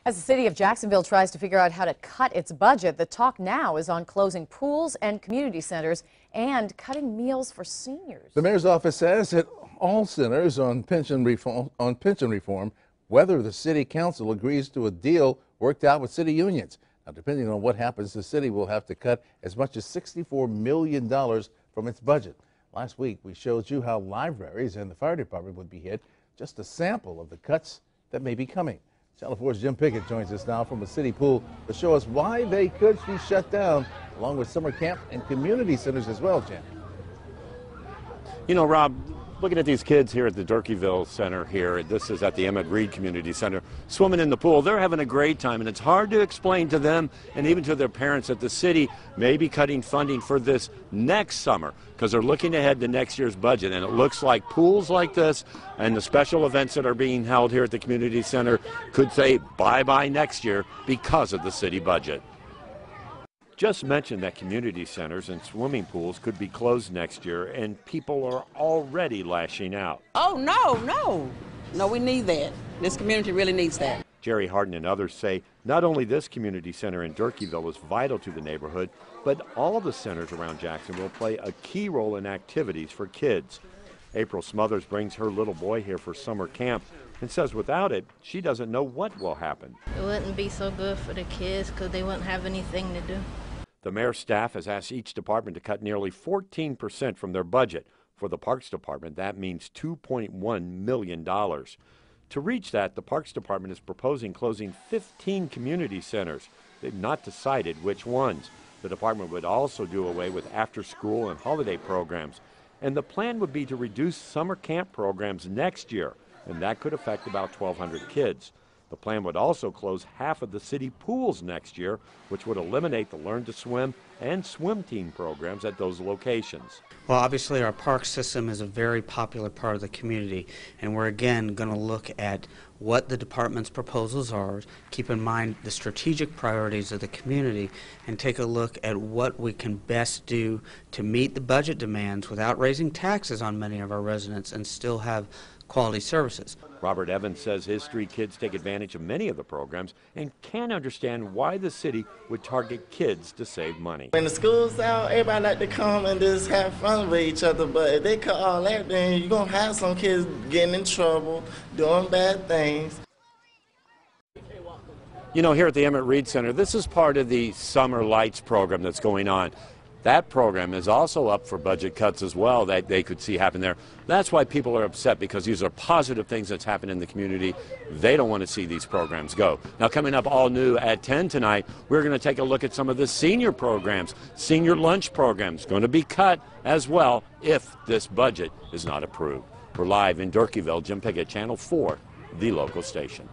As the city of Jacksonville tries to figure out how to cut its budget, the talk now is on closing pools and community centers and cutting meals for seniors. The mayor's office says that all centers on pension reform, whether the city council agrees to a deal worked out with city unions. Now, depending on what happens, the city will have to cut as much as $64 million from its budget. Last week, we showed you how libraries and the fire department would be hit, just a sample of the cuts that may be coming. Channel 4's Jim Pickett joins us now from a city pool to show us why they could be shut down, along with summer camp and community centers as well, Jim. You know, Rob, looking at these kids here at the Durkeeville Center here, this is at the Emmett Reed Community Center, swimming in the pool. They're having a great time, and it's hard to explain to them and even to their parents that the city may be cutting funding for this next summer because they're looking ahead to next year's budget. And it looks like pools like this and the special events that are being held here at the community center could say bye-bye next year because of the city budget. Just mentioned that community centers and swimming pools could be closed next year, and people are already lashing out. Oh, no, we need that. This community really needs that. Jerry Harden and others say not only this community center in Durkeeville is vital to the neighborhood, but all the centers around Jacksonville play a key role in activities for kids. April Smothers brings her little boy here for summer camp and says without it, she doesn't know what will happen. It wouldn't be so good for the kids because they wouldn't have anything to do. The mayor's staff has asked each department to cut nearly 14% from their budget. For the Parks Department, that means $2.1 million. To reach that, the Parks Department is proposing closing 15 community centers. They've not decided which ones. The department would also do away with after-school and holiday programs. And the plan would be to reduce summer camp programs next year, and that could affect about 1,200 kids. The plan would also close half of the city pools next year, which would eliminate the Learn to Swim and swim team programs at those locations. Well, obviously our park system is a very popular part of the community, and we're again going to look at what the department's proposals are, keep in mind the strategic priorities of the community, and take a look at what we can best do to meet the budget demands without raising taxes on many of our residents and still have quality services. Robert Evans says his 3 kids take advantage of many of the programs and can't understand why the city would target kids to save money. When the school's out, everybody like to come and just have fun with each other, but if they cut all that, then you're going to have some kids getting in trouble, doing bad things. You know, here at the Emmett Reed Center, this is part of the Summer Lights program that's going on. That program is also up for budget cuts as well that they could see happen there. That's why people are upset, because these are positive things that's happened in the community. They don't want to see these programs go. Now, coming up all new at 10 tonight, we're going to take a look at some of the senior programs. Senior lunch programs going to be cut as well if this budget is not approved. We're live in Durkeeville. Jim Pickett, Channel 4, the local station.